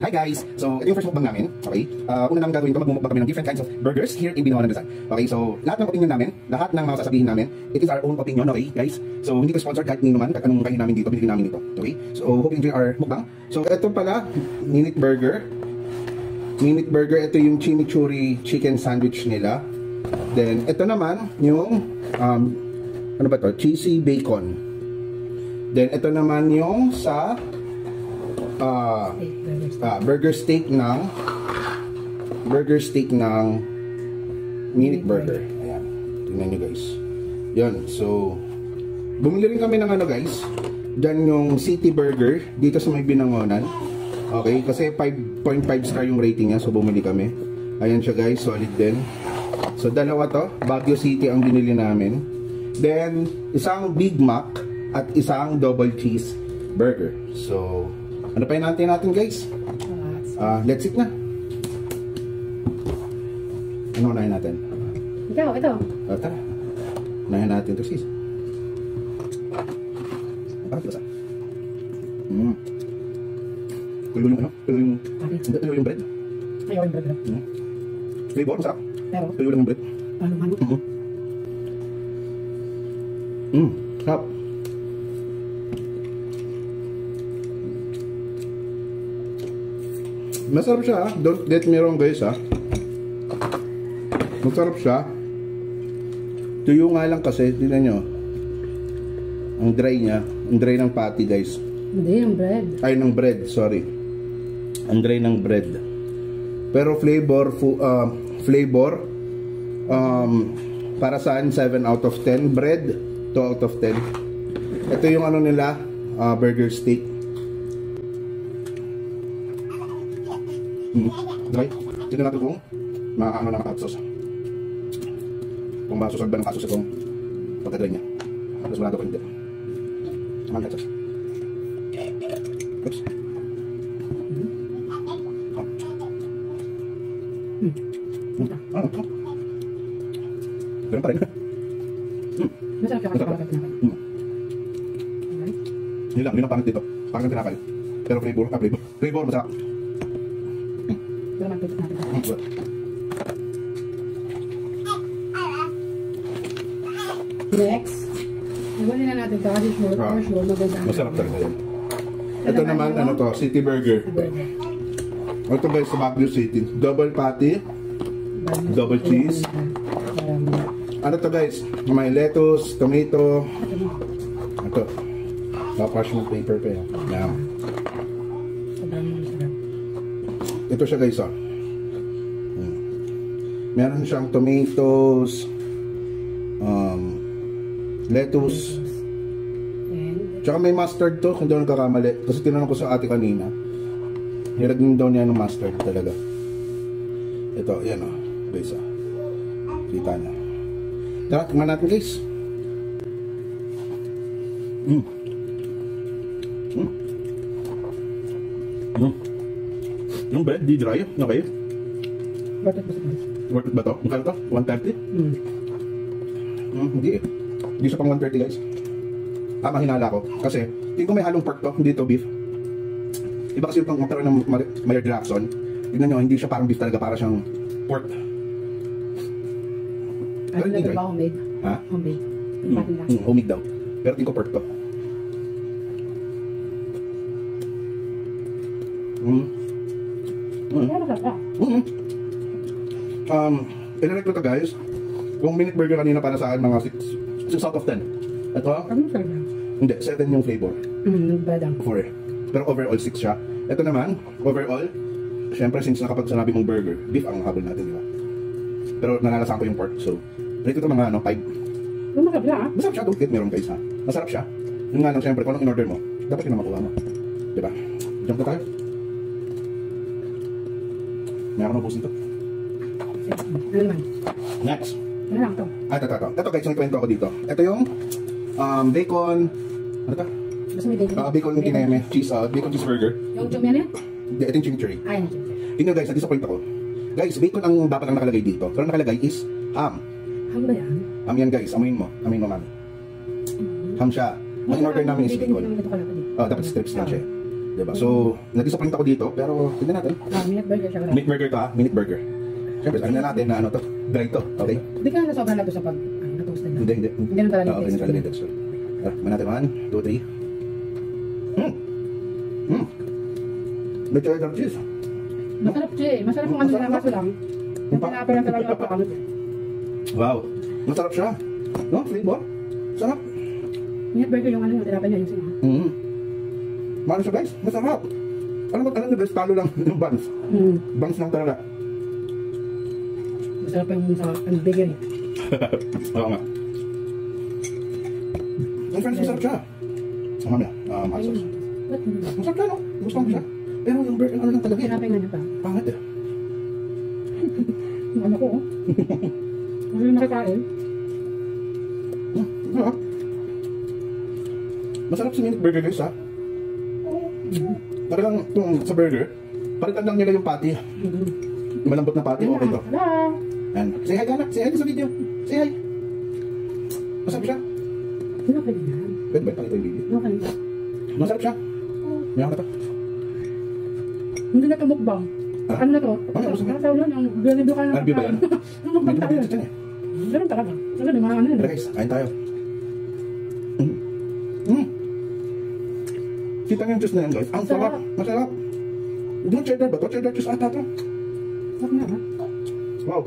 Hi guys! So, ito yung first mukbang namin. Okay? Una namin gagawin ito, magmumukbang kami ng different kinds of burgers here in Binoan Rizal. Okay? So, lahat ng opinion namin, lahat ng mga sasabihin namin, it is our own opinion, okay guys? So, hindi ko sponsored kahit nino man, kahit anong kain namin dito, binili namin ito. Okay? So, hope you enjoy our mukbang. So, ito pala, minute burger. Minute burger, ito yung chimichurri chicken sandwich nila. Then, ito naman, yung, ano ba to? Cheesy bacon. Then, ito naman yung sa, burger steak ng minute burger. Ayan. Tingnan nyo guys. Yan. So, bumili rin kami ng ano guys. Diyan yung City Burger. Dito sa may Binangonan. Okay. Kasi 5.5 star yung rating niya. So, bumili kami. Ayan siya guys. Solid din. So, dalawa to. Baguio City ang binili namin. Then, isang Big Mac at isang double cheese burger. So, ano pa yung natin guys? Let's eat na. Ano unahin natin? Ito. Tara. Unahin natin ito sis. Bakit basa? Tulo yung ano? Tulo yung bread? Ayaw yung bread. Flavor, masarap. Pero? Tulo lang yung bread. Ano? Sarap. Masarap siya, don't get me wrong guys ha. Masarap siya. Tuyo nga lang kasi, tingnan nyo. Ang dry niya, ang dry ng patty guys. Hindi, yung bread. Ay, ng bread, sorry. Ang dry ng bread. Pero flavor, para saan 7 out of 10. Bread, 2 out of 10. Ito yung ano nila, burger steak. Okay, tignan natin kung maano na ang sauce. Kung masusag ba ng kasos itong pagkagay niya. Tapos wala ito ko hindi. Samahan ka sauce. Oops. Ganun pa rin. Masarap siya kasi parang tinapay. Yun lang pangit dito. Pangit tinapay. Pero flavor masarap. Next, nagawin na natin ito kasi sure maganda. Masarap talaga yan. Ito naman, ano to, City Burger. Ito guys, sa Baguio City. Double patty, double cheese. Ano to guys, may lettuce, tomato. Ito. Parchment paper pa yan. Yan. Ito siya guys, meron siyang tomatoes, lettuce, tsaka may mustard to, kung doon nagkakamali. Kasi tinanong ko sa ate kanina, nilagyan daw niya ng mustard talaga. Ito, yan guys, kita niya. Tara, tingnan natin guys. Yung bread, di dry. Okay. Worth it ba to? Magkano to? 130? Hindi eh. Hindi siya pang 130 guys. Mahinala ko. Kasi, hindi ko may halong pork to. Hindi to beef. Iba kasi yung magkaroon ng Mayor Jackson. Tignan nyo, hindi siya parang beef talaga. Para siyang pork. Pero hindi dry. Homemade? Ha? Homemade. Homemade daw. Pero tingin ko pork to. Ilirate ko ito guys. Yung minute burger kanina para sa akin mga 6 out of 10. Ito? Hindi, 7 yung flavor. 4. Pero overall 6 siya. Ito naman, overall, syempre since sinabi mong burger, beef ang habol natin, di ba? Pero nalalasan ko yung pork, so rate ito mga 5. Masarap siya Masarap siya, don't get me wrong guys ha. Masarap siya. Yung nga lang syempre, kung anong in-order mo, dapat yun na makuha mo. Di ba? Jump na tayo. May ako na-post nito. Next. Ano lang to? Ito guys, yung kwento ako dito. Ito yung bacon. Ano ito? Basta may bacon. Bacon yung kineme. Bacon cheeseburger. Yung chum yan eh? Hindi, ito yung chimichurri. Ayan. Tingnan guys, na-disappoint ako. Guys, bacon ang dapat ang nakalagay dito. Pero nakalagay is ham. Ham ba yan? Ham yan guys, amuin mo mami. Ham siya. Ang in-order namin is bacon. Dapat strips lang siya. Diba? So, nag-disappoint ako dito, pero tignan natin. Minute burger siya. Minute burger to ha, minute burger. Siyempre, sabi na natin na ano to, dry to, okay? Hindi ka na sobrang lato sa pag, na-toasted na. Hindi. Hindi naman talaga Okay, taste. nagkala so. Man natin, 1, 2, 3. May cheddar cheese. Masarap siya eh. Masarap kung ano Masarap lang, kaso lang. Yung pinapa lang talaga pakalit. Wow, masarap siya. No, flavor. Sarap. Minute burger yung ano yung tirapan niya yung singa. Mahal siya guys, masarap. Alam nyo guys, talo lang yung buns. Buns lang talaga. Masarap pa yung sa bakery. Oo nga. Ang friends, masarap siya. Ang mamaya, mahal sauce. Masarap siya, no? Gusto ko siya. Pero yung burger, ano lang talaga eh. Tinapay nga niya pa. Pangit eh. Yung ano ko oh. Ano yung makikain? Masarap. Masarap si minute burger guys ha. Talagang yung sa burger, palitan lang nila yung patty. Malambot na patty, okay to. Hello! Yan. Say hi Gana, say hi sa video. Say hi. Masarap siya. Tinapay din yan. Pwede ba pakita yung video? Okay. Masarap siya. Yan na to. Hindi na ito mukbang. Ano na to? Ano, gusto mo? Nakasaw lang yung review ka na. Review ba yan? Yung mukbang Medyo tayo. mabilis yan eh. Ganun talaga. Talaga may mga ano yun. Tara guys, kain tayo. Kita niyo yung juice na yan guys. Ang sarap. Masarap. Hindi yung cheddar ba to? Cheddar juice ata to. Sarap na ha? Wow.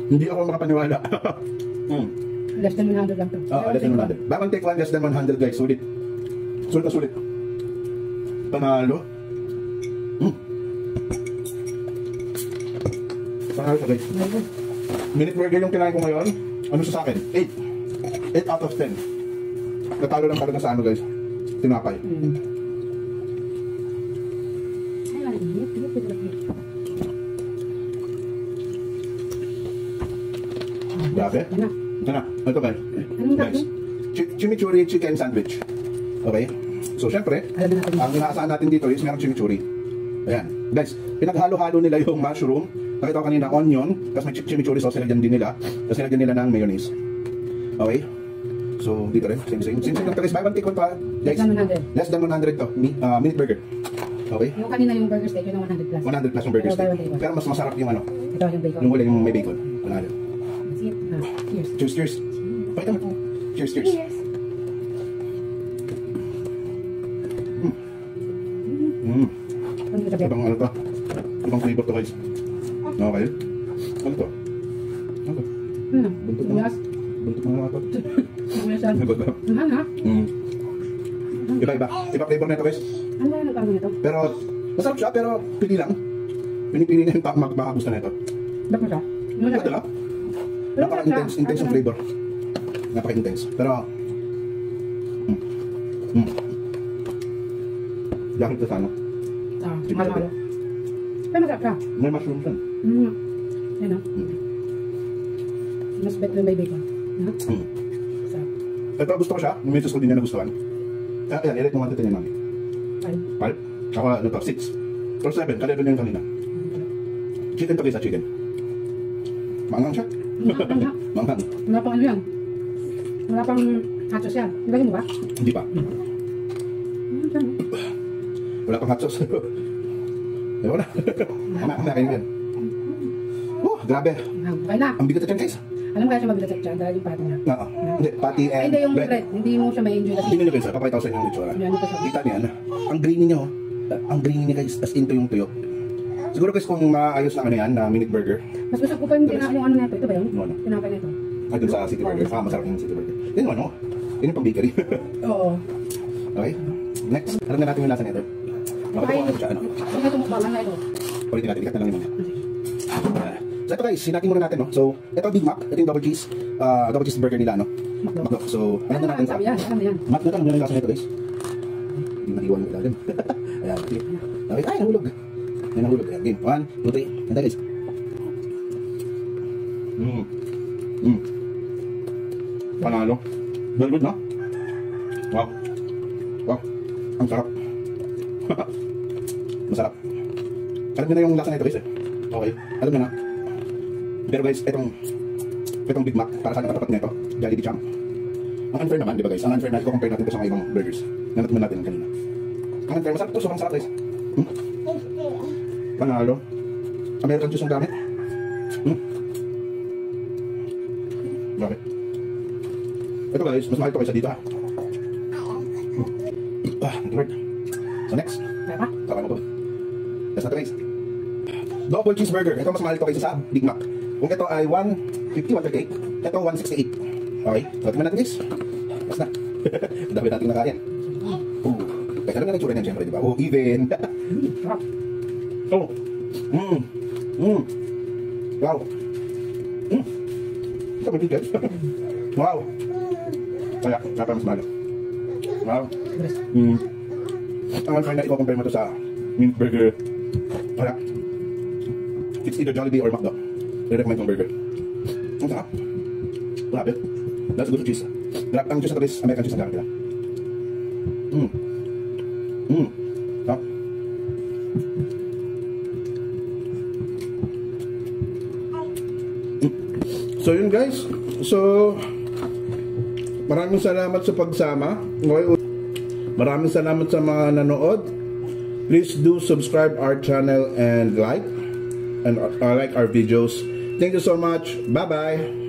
Hindi ako makapaniwala. Less than 100 lang to. Less than 100. Back on take 1, less than 100 guys. Sulit. Sulit na sulit. Panalo. Panalo siya guys. Minute burger yung kinain ko ngayon. Ano siya sa akin? 8. 8 out of 10. Natalo lang talaga sa ano guys. Tinapay. Grabe. Ito na. Ito guys. Next. Chimichurri chicken sandwich. Okay? So syempre, ang inaasahan natin dito is merong chimichurri. Ayan. Guys, pinaghalo-halo nila yung mushroom. Nakita ko kanina onion, tapos may chimichurri sauce nilagyan din nila. Tapos nilagyan nila ng mayonnaise. Okay? So dito rin, same. Same lang guys. Buy one take one pa. Guys, less than 100 to. Minute burger. Okay? Yung kanina yung burger steak, yun ang 100 plus. 100 plus yung burger steak. Pero mas masarap yung ano. Ito yung bacon. Yung huli yung may bacon. Panalo. That's it. Cheers. Cheers. Pakita mo. Cheers. Ibang ano to? Ibang flavor to guys. Okay. Ano to? Buntot na. Buntot na nga to. Buntot na. Iba. Iba flavor na ito guys. Ano yung nagkano nito? Pero, masarap siya pero pili lang. Pinipili na yung makagusto na ito. Ba't mo siya? Ito lang. Napaka-intense yung flavor. Napaka-intense. Pero, Yakit ka sana. Malo. Pero masarap siya. May mushroom siya. Yan o. Mas bet na may bacon. Masarap. Ito gusto ko siya. Yung medyo ko din niya nagustuhan. Ayan, i-rate mo 1 to 10 yan namin. 5? Ako ano to? 6. Or 7. Kalevel na yung kanina. Chicken to guys, chicken. Maangang siya. Maangang. Wala pang ano yan. Wala pang hot sauce yan. Nilagay mo ba? Hindi pa. Wala pang hot sauce. Ewan na. Mamaya kayo yan. Grabe. Okay na. Ang bigat na dyan guys. Alam mo kaya siya mabigat dyan dahil yung patty niya. Oo. Hindi, patty and Hindi yung bread. Hindi mo siya may-enjoy kasi. Hindi nyo guys, papakita ko sa inyo yung itsura. Kita niya, ang grainy niya oh. Ang grainy niya guys, as into yung tuyo. Siguro guys kung maayos na ano yan, na minute burger. Mas gusto ko pa yung yung ano nito. Ito ba yun? Ano? Tinapay nito. Ay, dun sa City Burger. Masarap yung City Burger. Yun ano, yun yung pang bakery. Oo. Okay, next. Alam na natin yung lasa nito. Makatuwa ko siya, ano. Huwag na itong mukbang. Ano ito? Ulitin natin, ikat na lang yung mga. So ito guys, sinatin muna natin no. So, ito Big Mac, ito yung double cheese burger nila no. Macdo. So, ano na natin sa? Ano yan? Mac na lang yung lasa nito guys. Hindi maiwan yung ilalim. Ayan, okay. Okay, ay nahulog. Ay nahulog. Ayan, game. 1, 2, 3. Ganda guys. Panalo. Very good no? Wow. Wow. Ang sarap. Masarap. Alam niyo na yung lasa nito guys eh. Okay, alam niyo na. Pero guys, itong Big Mac, para sa akin katapat nito, Jollibee Champ. Ang unfair naman, di ba guys? Ang unfair na i-compare natin ito sa mga ibang burgers na natin kanina. Ang kaya masarap to, sobrang sarap guys. Panalo. American juice ang gamit. Bakit? Ito guys, mas mahal ito kaysa dito ha. Good. So next. Tawa mo to. That's not guys. Double cheeseburger. Ito mas mahal ito kaysa sa Big Mac. Kung ito ay 150, 138. Ito 168. Okay. So tingnan natin guys. Basta na. Dami natin nakain. Kaya alam na nag-tsura niyan syempre, di ba? Oh, even. Oh. Wow. Ito may bigyan. Wow. Kaya, kaya mas mahal. Wow. Ang try na i-compare mo to sa mint burger. Kaya, it's either Jollibee or McDo. I-recommend kong burger. Ang sarap. Grabe. That's good cheese. Grabe. Ang cheese na to is American cheese na gamit nila. Sarap. So yun guys. So maraming salamat sa pagsama. Maraming salamat sa mga nanood. Please do subscribe our channel and like our videos. Thank you so much. Bye bye.